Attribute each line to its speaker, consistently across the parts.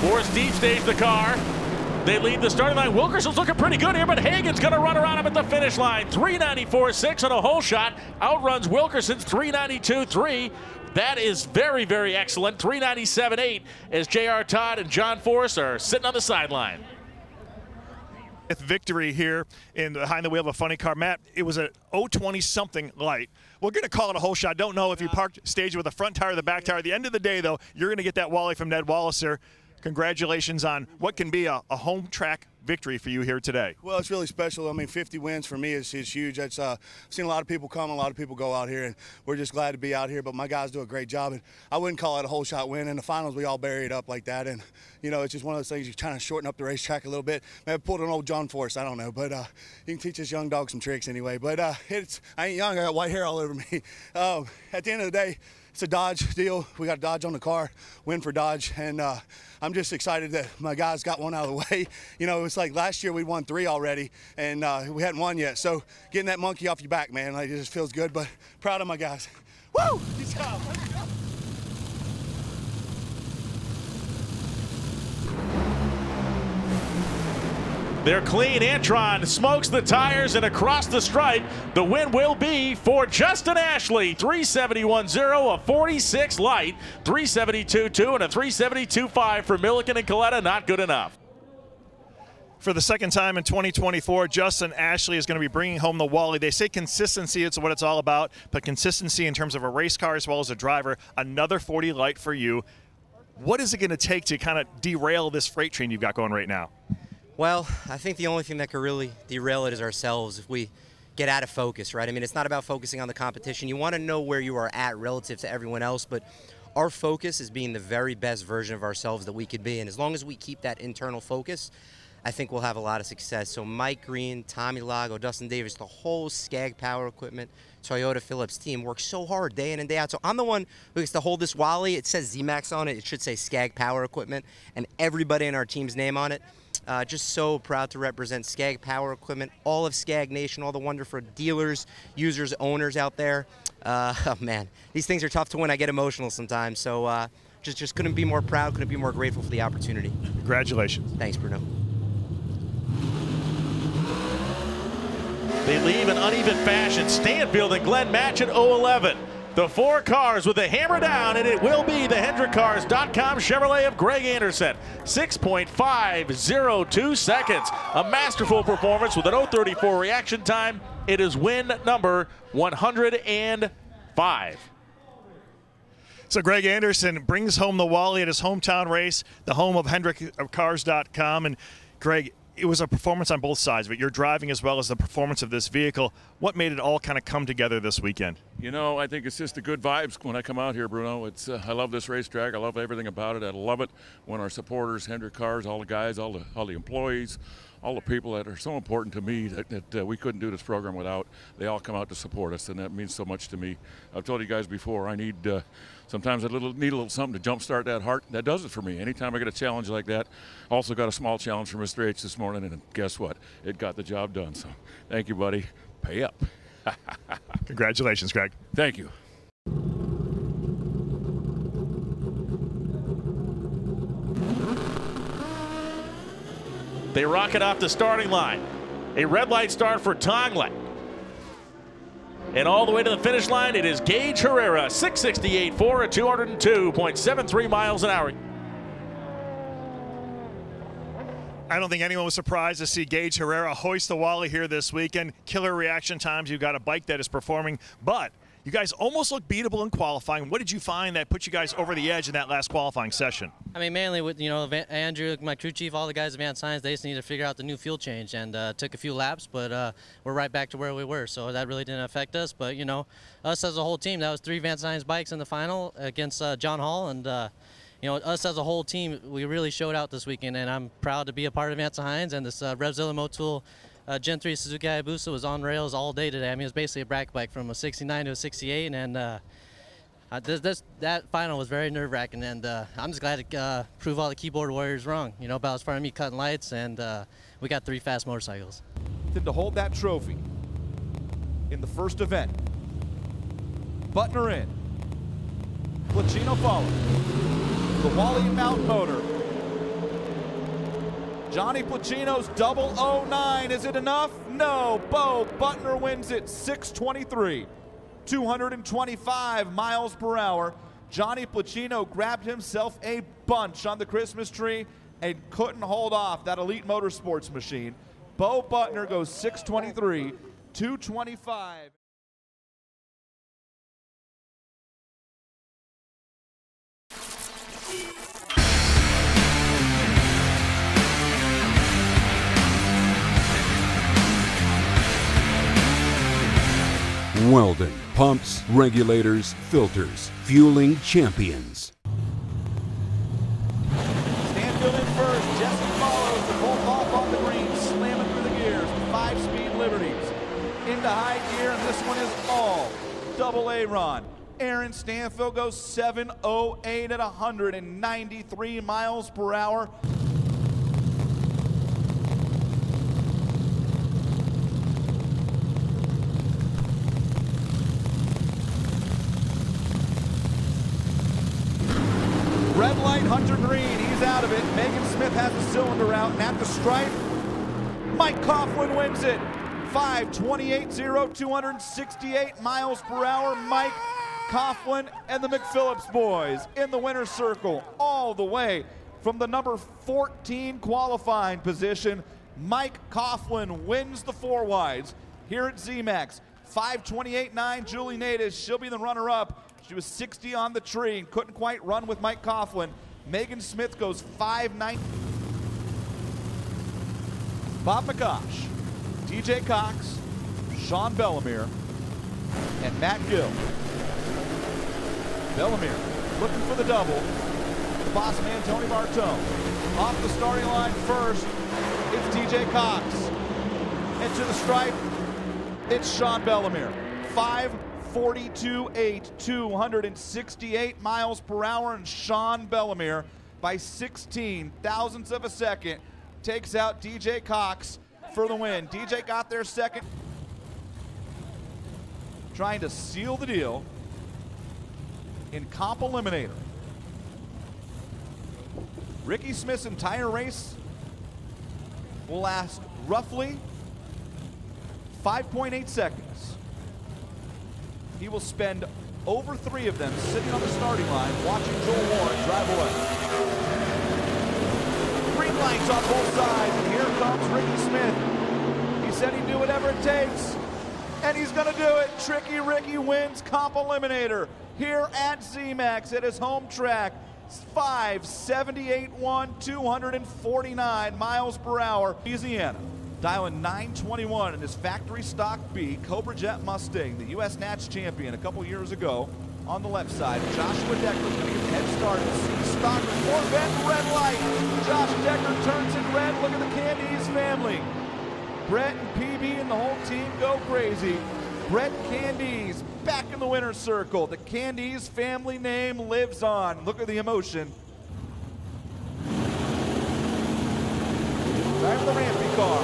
Speaker 1: Forrest deep stage the car. They lead the starting line. Wilkerson's looking pretty good here, but Hagan's going to run around him at the finish line. 394.6 on a whole shot. Outruns Wilkerson's 392.3. That is very, very excellent. 397.8 as J.R. Todd and John Forrest are sitting on the sideline.
Speaker 2: Victory here behind the wheel of a funny car. Matt, it was a 020 something light. We're going to call it a whole shot. Don't know if you parked stage with the front tire or the back tire. At the end of the day, though, you're going to get that Wally from Ned Walliser. Congratulations on what can be a home track victory for you here today.
Speaker 3: Well, it's really special. I mean, 50 wins for me is huge. I've seen a lot of people come, a lot of people go out here, and we're just glad to be out here. But my guys do a great job, and I wouldn't call it a whole shot win. In the finals, we all bury it up like that, and you know, it's just one of those things. You kind of shorten up the racetrack a little bit. Maybe pulled an old John Forrest, I don't know, but you can teach this young dog some tricks anyway. But I ain't young. I got white hair all over me. At the end of the day, it's a Dodge deal. We got Dodge on the car, win for Dodge, and I'm just excited that my guys got one out of the way. You know, it's like last year we won 3 already, and we hadn't won yet. So getting that monkey off your back, man, like, it just feels good, but proud of my guys. Woo! Good job. Let's go.
Speaker 1: They're clean. Antron smokes the tires, and across the stripe, the win will be for Justin Ashley. 371.0, a 46 light, 372.2, and a 372.5 for Milliken and Coletta. Not good enough.
Speaker 2: For the second time in 2024, Justin Ashley is going to be bringing home the Wally. They say consistency is what it's all about, but consistency in terms of a race car as well as a driver. Another 40 light for you. What is it going to take to kind of derail this freight train you've got going right now?
Speaker 4: Well, I think the only thing that could really derail it is ourselves if we get out of focus, right? I mean, it's not about focusing on the competition. You want to know where you are at relative to everyone else, but our focus is being the very best version of ourselves that we could be. And as long as we keep that internal focus, I think we'll have a lot of success. So Mike Green, Tommy Lago, Dustin Davis, the whole Skag Power Equipment, Toyota Phillips team works so hard day in and day out. So I'm the one who gets to hold this Wally. It says Z-Max on it. It should say Skag Power Equipment and everybody in our team's name on it. Just so proud to represent Skag Power Equipment, all of Skag Nation, all the wonderful dealers, users, owners out there. Oh man, these things are tough to win. I get emotional sometimes. So just couldn't be more proud, couldn't be more grateful for the opportunity.
Speaker 2: Congratulations.
Speaker 4: Thanks, Bruno.
Speaker 1: They leave in uneven fashion. Stanfield and Glenn match at 0-11. The 4 cars with the hammer down, and it will be the HendrickCars.com Chevrolet of Greg Anderson. 6.502 seconds. A masterful performance with an 0.34 reaction time. It is win number 105.
Speaker 2: So Greg Anderson brings home the Wally at his hometown race, the home of HendrickCars.com. And Greg, it was a performance on both sides, but you're driving as well as the performance of this vehicle. What made it all kind of come together this weekend?
Speaker 5: You know, I think it's just the good vibes when I come out here, Bruno. It's I love this racetrack. I love everything about it. I love it when our supporters, Hendrick Cars, all the guys, all the employees, all the people that are so important to me that we couldn't do this program without. They all come out to support us, and that means so much to me. I've told you guys before, I need sometimes I need a little something to jumpstart that heart. That does it for me. Anytime I get a challenge like that. Also got a small challenge from Mr. H this morning, and guess what? It got the job done. So thank you, buddy. Pay up.
Speaker 2: Congratulations, Greg.
Speaker 5: Thank you.
Speaker 1: They rocket off the starting line. A red light start for Tonglet. And all the way to the finish line, it is Gage Herrera, 668.4 at 202.73 miles an hour.
Speaker 2: I don't think anyone was surprised to see Gage Herrera hoist the Wally here this weekend. Killer reaction times. You've got a bike that is performing, but you guys almost look beatable in qualifying. What did you find that put you guys over the edge in that last qualifying session?
Speaker 6: I mean, mainly with, you know, Andrew, my crew chief, all the guys at Advanced Science, they just need to figure out the new fuel change, and took a few laps, but we're right back to where we were, so that really didn't affect us. But, you know, us as a whole team, that was 3 Advanced Science bikes in the final against John Hall, and you know, us as a whole team, we really showed out this weekend, and I'm proud to be a part of Advanced Science, and this Revzilla Motul Gen 3 Suzuki Hayabusa was on rails all day today. I mean, it was basically a bracket bike from a 69 to a 68, and that final was very nerve-wracking, and I'm just glad to prove all the keyboard warriors wrong, you know, about as far as me cutting lights, and we got 3 fast motorcycles.
Speaker 7: To hold that trophy in the first event. Butner in. Placino follows. The Wally Mount motor Johnny Placino's 009. Is it enough? No. Bo Butner wins it 6:23. 225 miles per hour. Johnny Placino grabbed himself a bunch on the Christmas tree and couldn't hold off that Elite Motorsports machine. Bo Butner goes 6:23, 225.
Speaker 8: Weldon, pumps, regulators, filters, fueling champions.
Speaker 7: Stanfield in first, Jesse follows, the both off on the green, slamming through the gears, 5-speed Liberties. Into high gear, and this one is all double A-Ron. Aaron Stanfield goes 7:08 at 193 miles per hour. Red light, Hunter Green, he's out of it. Megan Smith has the cylinder out, and at the stripe, Mike Coughlin wins it. 5:28.0, 268 miles per hour. Mike Coughlin and the McPhillips boys in the winner's circle, all the way from the number 14 qualifying position. Mike Coughlin wins the four wides here at ZMAX. 5:28.9, Julie Natish, she'll be the runner-up. She was 60 on the tree and couldn't quite run with Mike Coughlin. Megan Smith goes 5:9. Bob McCosh, TJ Cox, Sean Bellemere, and Matt Gill. Bellemere looking for the double. The boss man, Tony Bartone. Off the starting line first, it's TJ Cox. And to the stripe, it's Sean Bellemere. 5:42.8, 268 miles per hour, and Sean Bellemere by 16 thousandths of a second takes out DJ Cox for the win. DJ got there second, trying to seal the deal in Comp Eliminator. Ricky Smith's entire race will last roughly 5.8 seconds. He will spend over 3 of them sitting on the starting line watching Joel Warren drive away. Green lights on both sides, and here comes Ricky Smith. He said he'd do whatever it takes, and he's gonna do it. Tricky Ricky wins Comp Eliminator here at ZMAX at his home track. 5:78.1, 249 miles per hour. Louisiana, dialing 921 in his factory stock B Cobra Jet Mustang, the U.S. Nats champion a couple years ago. On the left side, Joshua Decker is going to get the head start. See Stocker, Corvette, red light. Josh Decker turns in red. Look at the Candies family. Brett and PB and the whole team go crazy. Brett Candies back in the winner's circle. The Candies family name lives on. Look at the emotion. Back to the Rampy car.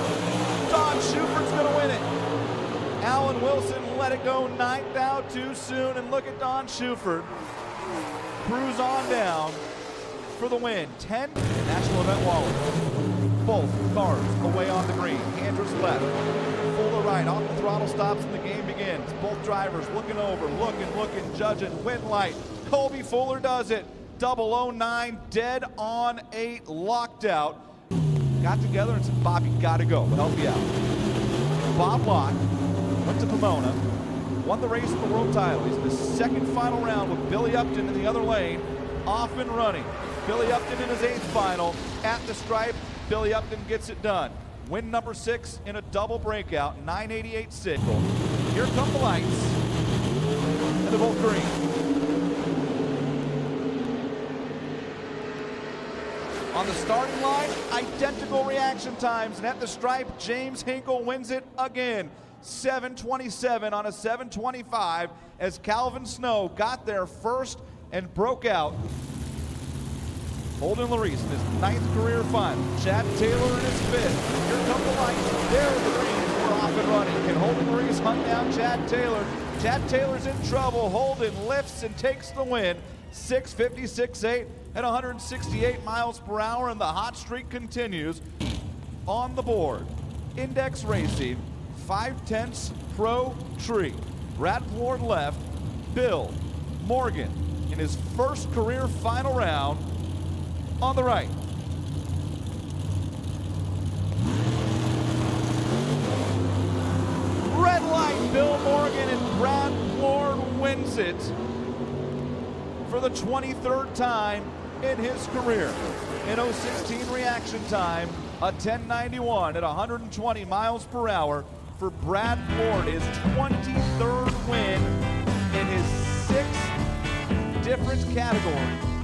Speaker 7: Don Schufert's going to win it. Alan Wilson let it go 9th out too soon, and look at Don Schufert cruise on down for the win. 10 National Event Waller. Both cars away on the green. Andrews left, Fuller right, off the throttle stops and the game begins. Both drivers looking over, looking, judging, win light. Colby Fuller does it. 009, dead on 8, locked out. Got together and said, Bob, you gotta go, we'll help you out. Bob Locke went to Pomona, won the race for the world title. He's in the second final round with Billy Upton in the other lane, off and running. Billy Upton in his 8th final. At the stripe, Billy Upton gets it done. Win number 6 in a double breakout, 988.6. Here come the lights, and they're both green. On the starting line, identical reaction times, and at the stripe, James Hinkle wins it again. 7:27 on a 7:25 as Calvin Snow got there first and broke out. Holden Larice in his 9th career final. Chad Taylor in his 5th. Here come the lights. There the greens. We're off and running. Can Holden Larice hunt down Chad Taylor? Chad Taylor's in trouble. Holden lifts and takes the win. 6:56.8 at 168 miles per hour, and the hot streak continues. on the board. Index Racing, 5/10 Pro Tree. Brad Ward left, Bill Morgan in his first career final round on the right. Red light, Bill Morgan, and Brad Ward wins it for the 23rd time in his career. In 016 reaction time, a 1091 at 120 miles per hour for Brad Ward, his 23rd win in his 6th different category.